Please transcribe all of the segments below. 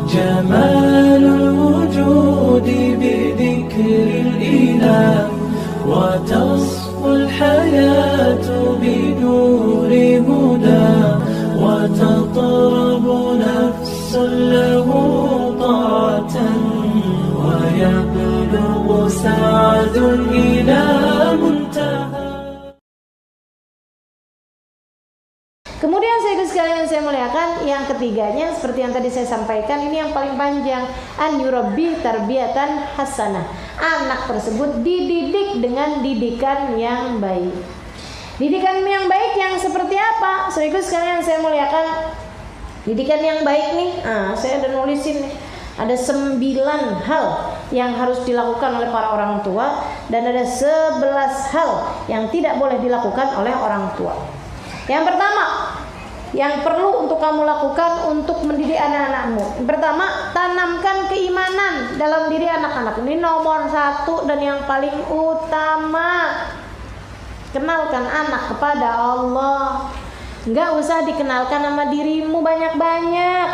جمال الوجود بذكر الإله وتصفو الحياة بنور هدى وتطرب نفس له طاعة ويبلغ سعد إلى منتهى. Kemudian sekalian saya muliakan, yang ketiganya seperti yang tadi saya sampaikan, ini yang paling panjang, an yurabbi tarbiyatan hasanah. Anak tersebut dididik dengan didikan yang baik. Didikan yang baik yang seperti apa? Sekalian saya muliakan, didikan yang baik nih, saya udah nulisin nih. Ada 9 hal yang harus dilakukan oleh para orang tua, dan ada 11 hal yang tidak boleh dilakukan oleh orang tua. Yang pertama, yang perlu untuk kamu lakukan untuk mendidik anak-anakmu. Yang pertama, tanamkan keimanan dalam diri anak-anak. Ini nomor 1 dan yang paling utama. Kenalkan anak kepada Allah. Enggak usah dikenalkan sama dirimu banyak-banyak.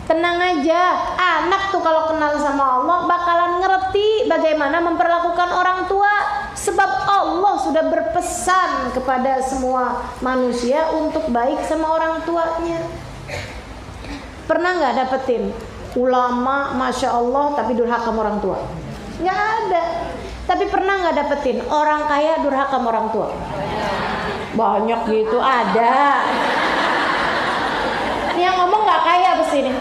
Tenang aja, anak tuh kalau kenal sama Allah bakalan ngerti bagaimana memperlakukan orang tua. Sebab Allah sudah berpesan kepada semua manusia untuk baik sama orang tuanya. Pernah nggak dapetin ulama Masya Allah tapi durhaka sama orang tua? Nggak ada. Tapi pernah nggak dapetin orang kaya durhaka sama orang tua? Banyak gitu, ada. Ini yang ngomong nggak kaya pasti nih.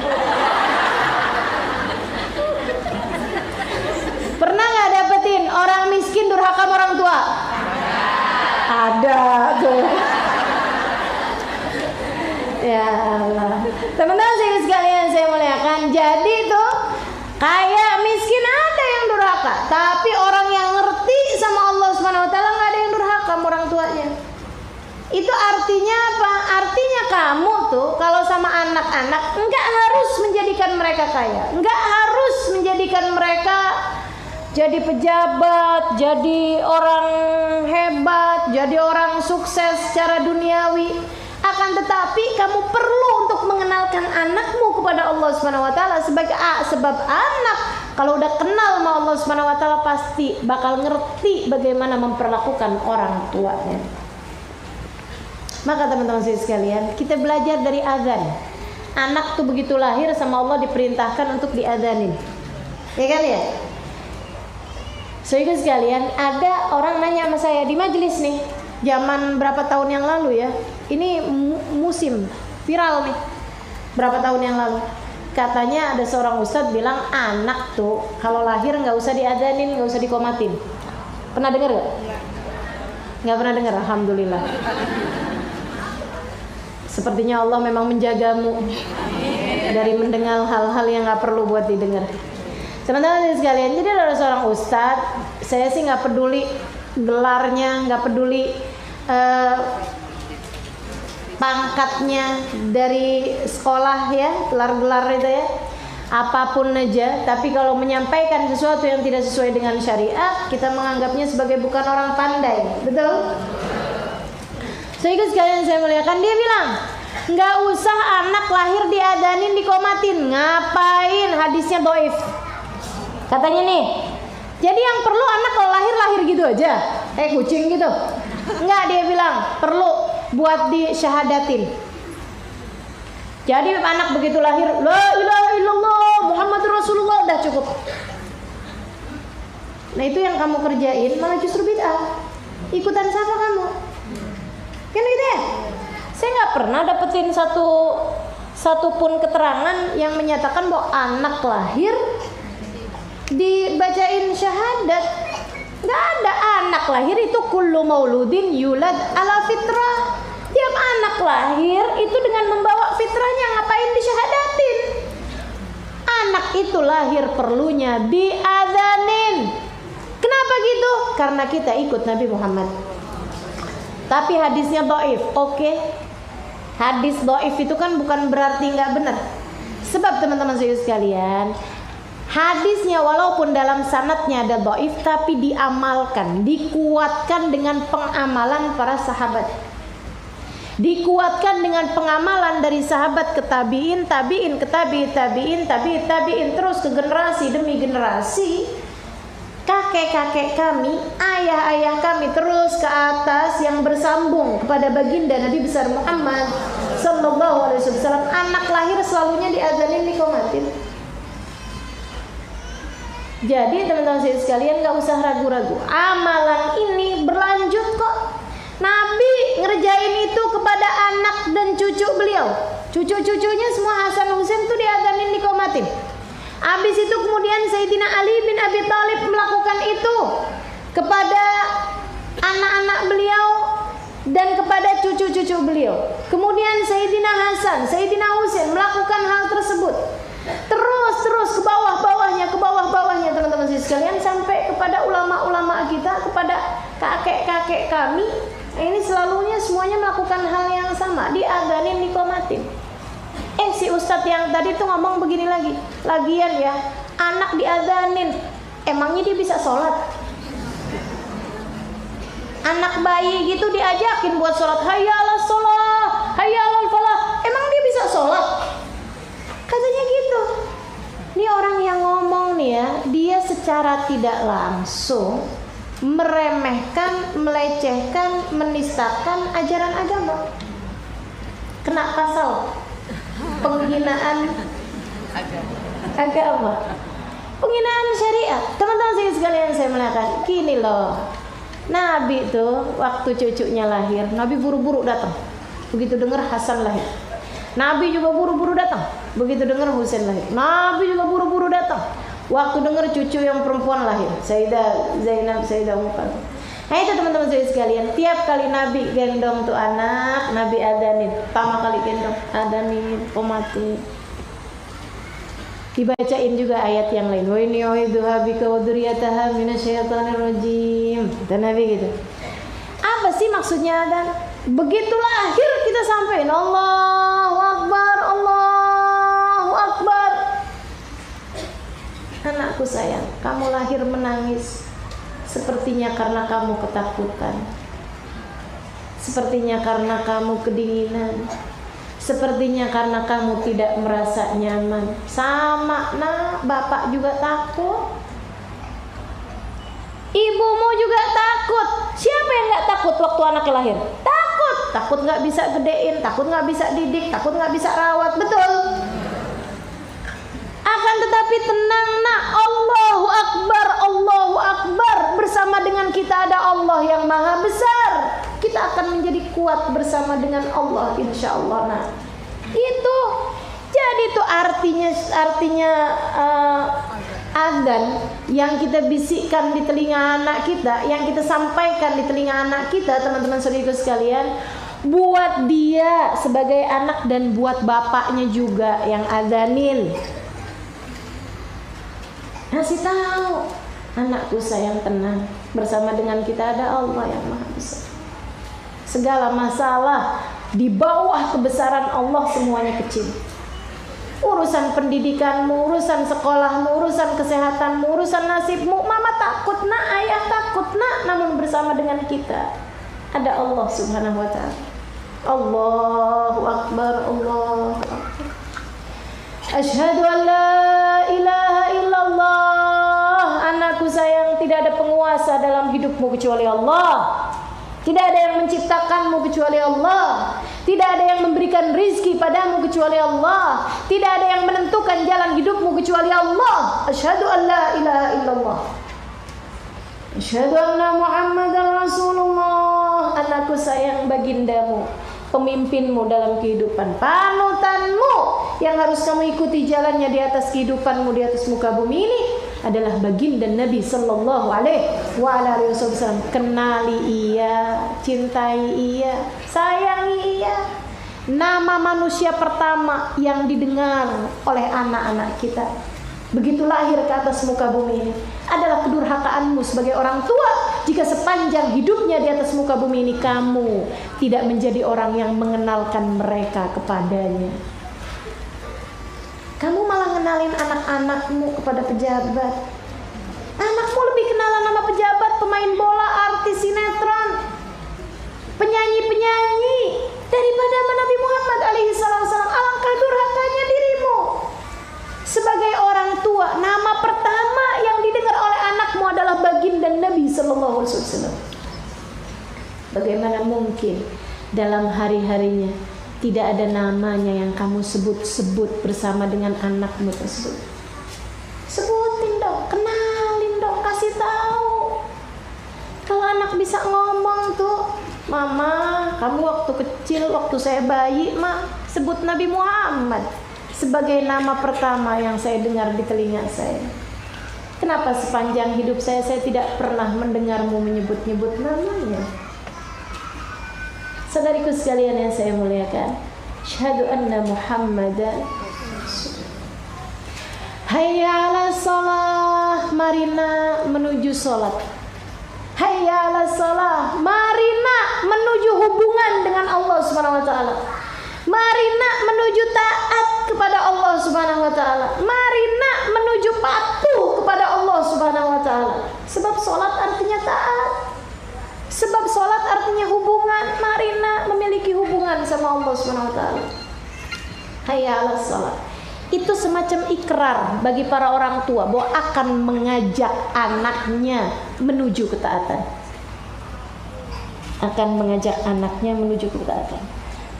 Pernah nggak dapetin orang miskin durhaka sama orang tua? Ada tuh. Ya Allah. Teman-teman sekalian saya muliakan. Jadi tuh kaya miskin ada yang durhaka, tapi orang yang ngerti sama Allah Subhanahu Wa Taala nggak ada yang durhaka sama orang tuanya. Itu artinya apa? Artinya kamu tuh kalau sama anak-anak enggak harus menjadikan mereka kaya, enggak harus menjadikan mereka jadi pejabat, jadi orang hebat, jadi orang sukses secara duniawi. Akan tetapi kamu perlu untuk mengenalkan anakmu kepada Allah Subhanahu Wa Taala sebagai sebab anak kalau udah kenal sama Allah Subhanahu Wa Taala pasti bakal ngerti bagaimana memperlakukan orang tuanya. Maka teman-teman sekalian, kita belajar dari azan. Anak tuh begitu lahir sama Allah diperintahkan untuk diazanin. Ya kan ya? Saudara sekalian, ada orang nanya sama saya di majelis nih, zaman berapa tahun yang lalu ya? Ini musim viral nih. Berapa tahun yang lalu? Katanya ada seorang ustadz bilang anak tuh kalau lahir nggak usah diazanin, nggak usah dikomatin. Pernah dengar nggak? Nggak pernah dengar. Alhamdulillah. Sepertinya Allah memang menjagamu dari mendengar hal-hal yang nggak perlu buat didengar. Teman-teman sekalian, jadi ada seorang ustadz, saya sih nggak peduli gelarnya, nggak peduli pangkatnya dari sekolah ya, gelar-gelar itu ya, apapun aja. Tapi kalau menyampaikan sesuatu yang tidak sesuai dengan syariat, kita menganggapnya sebagai bukan orang pandai, betul? Sehingga sekalian saya muliakan, dia bilang nggak usah anak lahir diadanin dikomatin. Ngapain? Hadisnya dhaif. Katanya nih, jadi yang perlu anak kalau lahir gitu aja, kayak kucing gitu. Enggak, dia bilang perlu buat disyahadatin. Jadi anak begitu lahir, la ilaha illallah Muhammadur Rasulullah, udah cukup. Nah itu yang kamu kerjain malah justru bid'ah. Ikutan siapa kamu? Kan gitu ya? Saya nggak pernah dapetin satu pun keterangan yang menyatakan bahwa anak lahir dibacain syahadat. Nggak ada. Anak lahir itu kullu mauludin yulad ala fitrah. Tiap anak lahir itu dengan membawa fitrahnya, ngapain disyahadatin? Anak itu lahir perlunya diadzanin. Kenapa gitu? Karena kita ikut Nabi Muhammad. Tapi hadisnya dhaif, oke? Hadis dhaif itu kan bukan berarti nggak benar. Sebab teman-teman sekalian, hadisnya walaupun dalam sanadnya ada dhaif, tapi diamalkan, dikuatkan dengan pengamalan para sahabat. dikuatkan dengan pengamalan dari sahabat ke tabiin, tabiin ke tabiin, tabiin, tabiin, tabiin, terus ke generasi demi generasi. Kakek-kakek kami, ayah-ayah kami terus ke atas yang bersambung kepada baginda Nabi besar Muhammad sallallahu alaihi wasallam. Anak lahir selalunya diadzanin, dikomatin. Jadi teman-teman saya sekalian, gak usah ragu-ragu. Amalan ini berlanjut kok. Nabi ngerjain itu kepada anak dan cucu beliau. Cucu-cucunya semua Hasan Husain itu diadzanin, dikomatin. Habis itu kemudian Sayyidina Ali bin Abi Thalib melakukan itu kepada anak-anak beliau dan kepada cucu-cucu beliau. Kemudian Sayyidina Hasan, Sayyidina Husain melakukan hal tersebut. Terus ke bawah-bawahnya, teman-teman sekalian, sampai kepada ulama-ulama kita, kepada kakek-kakek kami. Ini selalunya semuanya melakukan hal yang sama, diadzanin, dikomatin. Si ustadz yang tadi tuh ngomong begini lagi, lagian ya, anak diadzanin, emangnya dia bisa sholat? Anak bayi gitu diajakin buat sholat, hayya 'alas sholat, hayya 'alal falah, emang dia bisa sholat? Katanya gitu. Ini orang yang ngomong nih ya, dia secara tidak langsung meremehkan, melecehkan, menistakan ajaran agama. Kena pasal penghinaan agama, penghinaan syariat. Teman-teman sekalian saya mengatakan gini loh, Nabi tuh waktu cucunya lahir, Nabi buru-buru datang. Begitu dengar Hasan lahir, Nabi juga buru-buru datang. Begitu dengar Husain lahir, Nabi juga buru-buru datang. Waktu dengar cucu yang perempuan lahir, Sayyidah Zainab, Sayyidah Ummu Kalsum. Nah itu teman-teman saya sekalian, tiap kali Nabi gendong tuh anak, Nabi adzanin. Pertama kali gendong, adzanin, komatin. Dibacain juga ayat yang lain. Wa inni u'idzuha bika wa dzurriyyataha minasyaitonir rajim. Dan Nabi gitu. Apa sih maksudnya adzan? Begitu lahir kita sampaikan Allahu Akbar, Allahu Akbar. Anakku sayang, kamu lahir menangis. Sepertinya karena kamu ketakutan, sepertinya karena kamu kedinginan, sepertinya karena kamu tidak merasa nyaman. Sama nak, bapak juga takut, ibumu juga takut. Siapa yang gak takut waktu anaknya lahir? Takut gak bisa gedein, takut gak bisa didik, takut gak bisa rawat, betul? Akan tetapi tenang nak, Allahu Akbar, Allahu Akbar. Bersama dengan kita ada Allah yang maha besar. Kita akan menjadi kuat bersama dengan Allah, insya Allah. Nah itu, jadi itu artinya adzan yang kita bisikkan di telinga anak kita, yang kita sampaikan di telinga anak kita, teman-teman saudara sekalian, buat dia sebagai anak dan buat bapaknya juga yang adzanin. Kasih tahu, anakku sayang, tenang, bersama dengan kita ada Allah yang maha besar. Segala masalah di bawah kebesaran Allah semuanya kecil. Urusan pendidikanmu, urusan sekolahmu, urusan kesehatanmu, urusan nasibmu, mama takut nak, ayah takut nak, namun bersama dengan kita ada Allah subhanahu wa ta'ala. Allahu Akbar, Allahu Akbar. Asyhadu an la ilaha illallah. Anakku sayang, tidak ada penguasa dalam hidupmu kecuali Allah. Tidak ada yang menciptakanmu kecuali Allah. Tidak ada yang memberikan rizki padamu kecuali Allah. Tidak ada yang menentukan jalan hidupmu kecuali Allah. Asyhadu an la ilaha illallah. Asyhadu anna Muhammadar Rasulullah. Anakku sayang, bagindamu, pemimpinmu dalam kehidupan, panutanmu yang harus kamu ikuti jalannya di atas kehidupanmu di atas muka bumi ini adalah baginda Nabi sallallahu alaihi wasallam. Kenali ia, cintai ia, sayangi ia. Nama manusia pertama yang didengar oleh anak-anak kita begitu lahir ke atas muka bumi ini adalah kedurhakaanmu sebagai orang tua jika sepanjang hidupnya di atas muka bumi ini kamu tidak menjadi orang yang mengenalkan mereka kepadanya. Kamu malah ngenalin anak-anakmu kepada pejabat. Anakmu lebih kenalan nama pejabat, pemain bola, artis sinetron, penyanyi-penyanyi daripada Nabi Muhammad alaihi salam. Alangkah durhakanya dirimu. Sebagai orang tua, nama pertama yang didengar oleh anakmu adalah baginda Nabi sallallahu alaihi wasallam. Bagaimana mungkin dalam hari-harinya tidak ada namanya yang kamu sebut-sebut bersama dengan anakmu tersebut? Sebutin dong, kenalin dong, kasih tahu. Kalau anak bisa ngomong tuh, Mama, kamu waktu kecil, waktu saya bayi, sebut Nabi Muhammad sebagai nama pertama yang saya dengar di telinga saya. Kenapa sepanjang hidup saya tidak pernah mendengarmu menyebut-nyebut namanya? Saudariku sekalian yang saya muliakan, syahadu anna Muhammadan. Hayya 'ala shalah, marina menuju salat. Hayya 'ala shalah, marina menuju hubungan dengan Allah Subhanahu wa taala. Marina menuju taat kepada Allah Subhanahu wa taala. Marina menuju patuh kepada Allah Subhanahu wa taala. Sebab salat artinya taat. Sebab sholat artinya hubungan. Marina memiliki hubungan sama Allah Subhanahu wa taala. Hayya 'ala sholat. Itu semacam ikrar bagi para orang tua bahwa akan mengajak anaknya menuju ketaatan. Akan mengajak anaknya menuju ketaatan.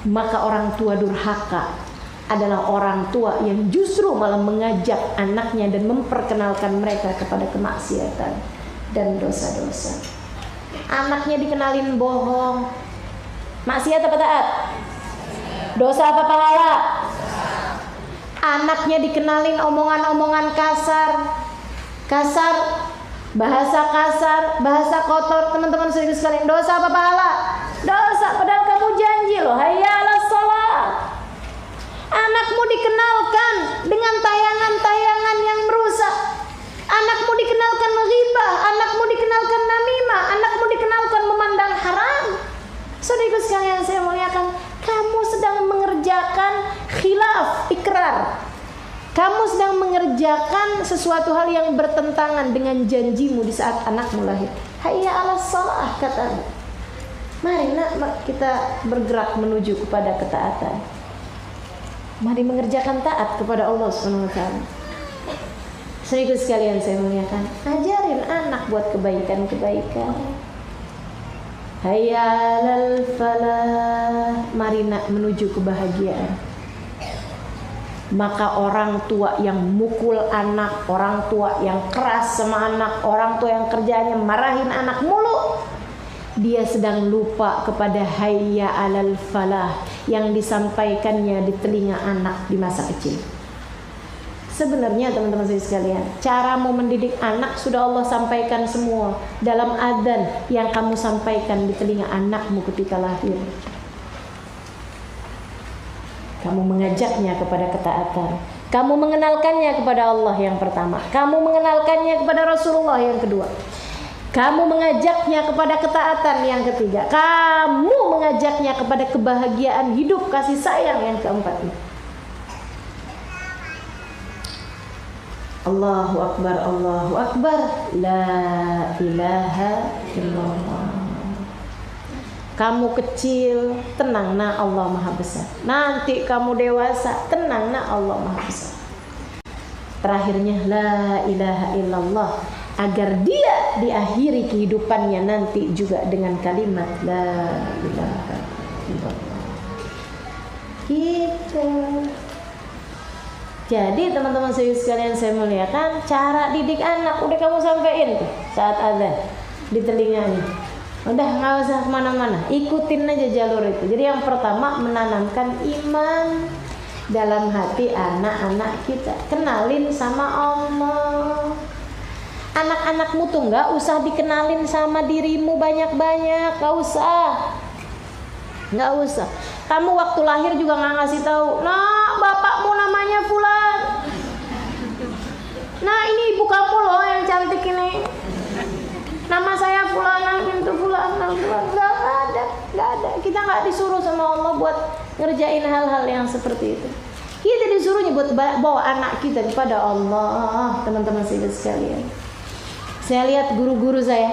Maka orang tua durhaka adalah orang tua yang justru malah mengajak anaknya dan memperkenalkan mereka kepada kemaksiatan dan dosa-dosa. Anaknya dikenalin bohong. Maksiat apa taat? Dosa apa pahala? Anaknya dikenalin omongan-omongan kasar. Bahasa kotor. Teman-teman sekalian, dosa apa pahala? Dosa, padahal kamu janji loh, hayya 'ala shalah. Anakmu dikenalkan dengan tayangan-tayangan yang merusak. Anakmu dikenalkan ghibah, anakmu dikenalkan namimah, anakmu dikenalkan memandang haram. Saudaraku sekalian saya muliakan, kamu sedang mengerjakan khilaf ikrar. Kamu sedang mengerjakan sesuatu hal yang bertentangan dengan janjimu di saat anakmu lahir. Hayya 'ala shalah katamu. Mari nak kita bergerak menuju kepada ketaatan. Mari mengerjakan taat kepada Allah Subhanahu wa taala. Saudaraku sekalian saya muliakan, ajarin anak buat kebaikan-kebaikan. Hayya 'alal falah, mari nak menuju kebahagiaan. Maka orang tua yang mukul anak, orang tua yang keras sama anak, orang tua yang kerjanya marahin anak mulu, dia sedang lupa kepada hayya 'alal falah yang disampaikannya di telinga anak di masa kecil. Sebenarnya teman-teman saya sekalian, caramu mendidik anak sudah Allah sampaikan semua dalam adzan yang kamu sampaikan di telinga anakmu ketika lahir. Kamu mengajaknya kepada ketaatan. Kamu mengenalkannya kepada Allah yang pertama. Kamu mengenalkannya kepada Rasulullah yang kedua. Kamu mengajaknya kepada ketaatan yang ketiga. Kamu mengajaknya kepada kebahagiaan hidup, kasih sayang yang keempat. Allahu Akbar, Allahu Akbar, la ilaha illallah. Kamu kecil, tenang nak, Allah Maha Besar. Nanti kamu dewasa, tenang nak, Allah Maha Besar. Terakhirnya la ilaha illallah, agar dia diakhiri kehidupannya nanti juga dengan kalimat la ilaha illallah. Gitu. Jadi teman-teman sekalian saya muliakan, cara didik anak udah kamu sampaikan tuh saat azan di telinganya. Udah nggak usah kemana-mana, ikutin aja jalur itu. Jadi yang pertama menanamkan iman dalam hati anak-anak kita. Kenalin sama Allah. Anak-anakmu tuh nggak usah dikenalin sama dirimu banyak-banyak, nggak usah. Kamu waktu lahir juga nggak ngasih tahu, nah bapakmu namanya Fulan, nah ini ibu kamu loh yang cantik ini, nama saya Fulan bintu Fulan. Nggak ada. Kita nggak disuruh sama Allah buat ngerjain hal-hal yang seperti itu. Kita disuruhnya buat bawa anak kita kepada Allah. Teman-teman sekalian, saya lihat guru-guru saya,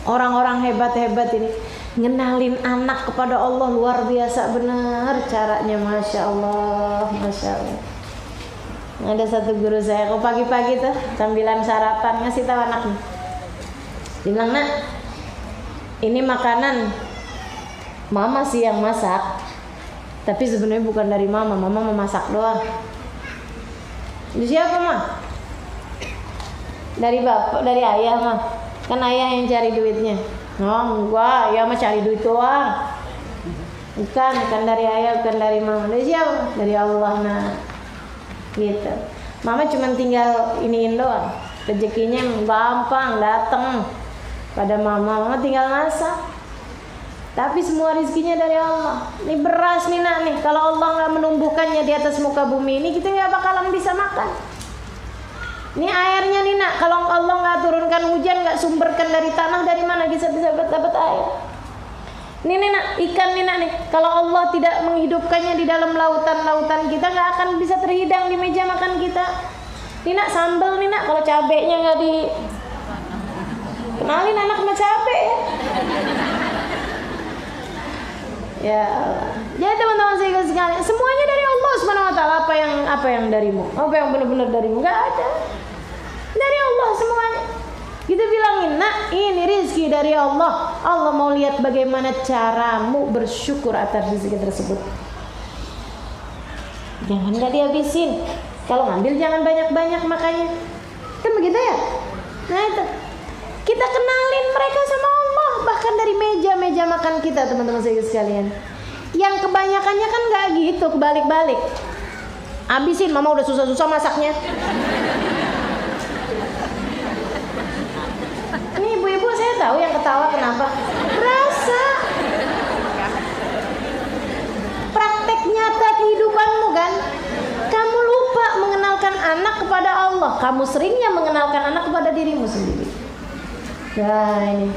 orang-orang hebat-hebat ini, Ngenalin anak kepada Allah luar biasa benar caranya, Masya Allah, Masya Allah. Ada satu guru saya, kok pagi-pagi tuh sambilan sarapan ngasih tahu anaknya. Dia bilang, nak, ini makanan mama sih yang masak, tapi sebenarnya bukan dari mama memasak doang. Dari siapa mah? Dari bapak, dari ayah mah. Kan ayah yang cari duitnya. Oh enggak, ayah mah cari duit doang. Bukan dari ayah, bukan dari mama. Dari siapa? Dari Allah, nah. Gitu. Mama cuma tinggal iniin doang. Rezekinya gampang datang pada mama tinggal masak. Tapi semua rezekinya dari Allah. Ini beras nih nak nih, kalau Allah nggak menumbuhkannya di atas muka bumi ini, kita nggak bakalan bisa makan. Ini airnya nih nak, kalau Allah nggak turunkan hujan, nggak sumberkan dari tanah, dari mana kita bisa dapat air? Ini nih nak, ikan nih nak nih, kalau Allah tidak menghidupkannya di dalam lautan-lautan kita, nggak akan bisa terhidang di meja makan kita. Ini nak, sambal nih nak, kalau cabenya nggak di kenalin anak sama cabe ya. Ya Allah. Jadi teman-teman sekalian, semuanya dari Allah Subhanahu wa taala. Apa yang darimu? Apa yang benar-benar darimu? Enggak ada. Dari Allah semuanya. Kita bilangin, nak, ini rezeki dari Allah. Allah mau lihat bagaimana caramu bersyukur atas rezeki tersebut. Jangan enggak dihabisin. Kalau ngambil jangan banyak-banyak makanya. Kan begitu ya? Nah itu. Kita kenalin mereka sama Allah, bahkan dari meja-meja makan kita, teman-teman sekalian. Yang kebanyakannya kan nggak gitu, kebalik-balik. Habisin, mama udah susah-susah masaknya. Ini ibu-ibu saya tahu yang ketawa kenapa. Rasa praktek nyata kehidupanmu kan. Kamu lupa mengenalkan anak kepada Allah. Kamu seringnya mengenalkan anak kepada dirimu sendiri. Nah ini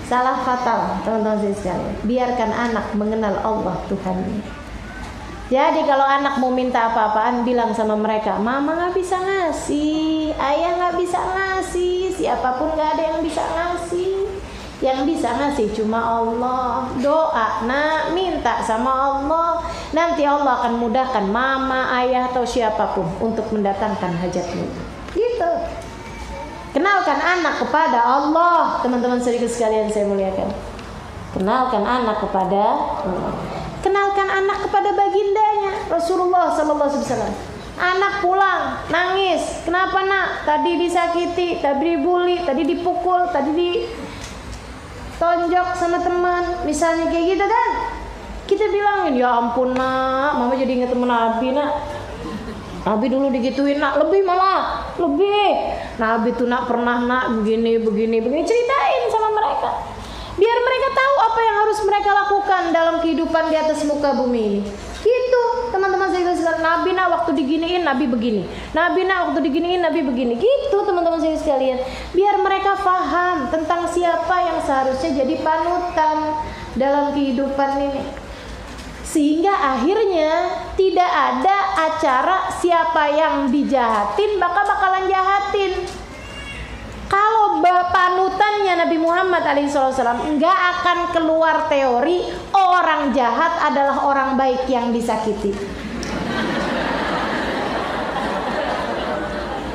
salah fatal teman-teman sekalian. Biarkan anak mengenal Allah Tuhan. Jadi kalau anak mau minta apa-apaan, bilang sama mereka, mama gak bisa ngasih, ayah gak bisa ngasih, siapapun gak ada yang bisa ngasih. Yang bisa ngasih cuma Allah. Doa, nak, minta sama Allah. Nanti Allah akan mudahkan mama, ayah atau siapapun untuk mendatangkan hajatmu. Gitu. Kenalkan anak kepada Allah, teman-teman sekalian saya muliakan. Kenalkan anak kepada Allah. Kenalkan anak kepada bagindanya Rasulullah SAW. Anak pulang nangis, kenapa nak? Tadi disakiti, tadi dibully, tadi dipukul, tadi ditonjok sama teman, misalnya kayak gitu kan? Kita bilangin, ya ampun nak, mama jadi ingat teman Nabi nak. Nabi dulu digituin nak, lebih malah, lebih. Nabi tuh nak pernah nak begini, ceritain sama mereka. Biar mereka tahu apa yang harus mereka lakukan dalam kehidupan di atas muka bumi ini. Gitu, teman-teman sekalian. Nabi nak waktu diginiin, Nabi begini. Nabi nak waktu diginiin, Nabi begini. Gitu, teman-teman sekalian. Biar mereka paham tentang siapa yang seharusnya jadi panutan dalam kehidupan ini. Sehingga akhirnya tidak ada acara siapa yang dijahatin bakalan jahatin. Kalau panutannya Nabi Muhammad SAW, nggak akan keluar teori orang jahat adalah orang baik yang disakiti.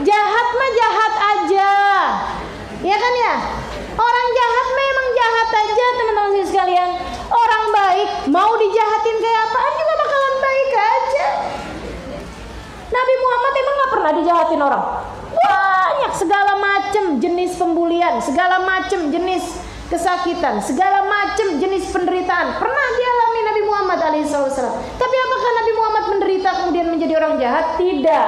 Jahat mah jahat aja, ya kan ya? Orang jahat memang jahat aja, teman-teman sekalian. Orang baik mau dijahatin kayak apaan juga bakalan baik aja. Nabi Muhammad emang gak pernah dijahatin orang. Banyak segala macam jenis pembulian, segala macam jenis kesakitan, segala macam jenis penderitaan pernah dialami Nabi Muhammad alaihissalam. Tapi apakah Nabi Muhammad menderita kemudian menjadi orang jahat? Tidak.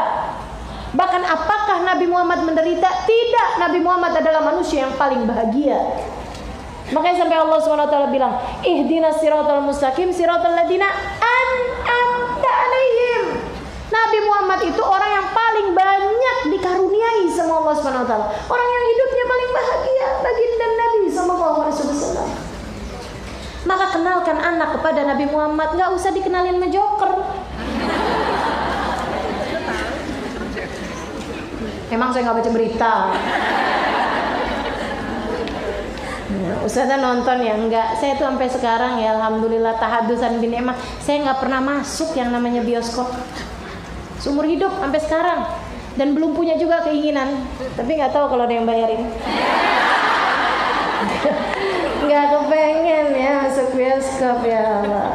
Bahkan apakah Nabi Muhammad menderita? Tidak. Nabi Muhammad adalah manusia yang paling bahagia. Makanya sampai Allah SWT bilang, ihdinas siratal mustaqim siratal ladina an'amta alaihim. Nabi Muhammad itu orang yang paling banyak dikaruniai sama Allah SWT. Orang yang hidupnya paling bahagia, baginda Nabi SAW. Maka kenalkan anak kepada Nabi Muhammad, gak usah dikenalin sama joker. Emang saya gak baca berita. Ustazah nonton ya? Enggak. Saya tuh sampai sekarang ya alhamdulillah tahadusan binikmah, saya nggak pernah masuk yang namanya bioskop. Seumur hidup sampai sekarang. Dan belum punya juga keinginan. Tapi nggak tahu kalau ada yang bayarin. Nggak kepengen ya masuk bioskop ya Allah.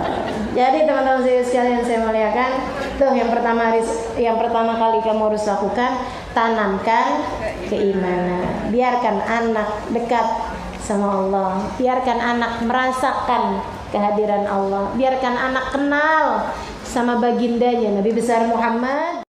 Jadi teman-teman saya sekalian saya muliakan, tuh yang pertama kali kamu harus lakukan, tanamkan keimanan. Biarkan anak dekat sama Allah, biarkan anak merasakan kehadiran Allah, biarkan anak kenal sama bagindanya Nabi besar Muhammad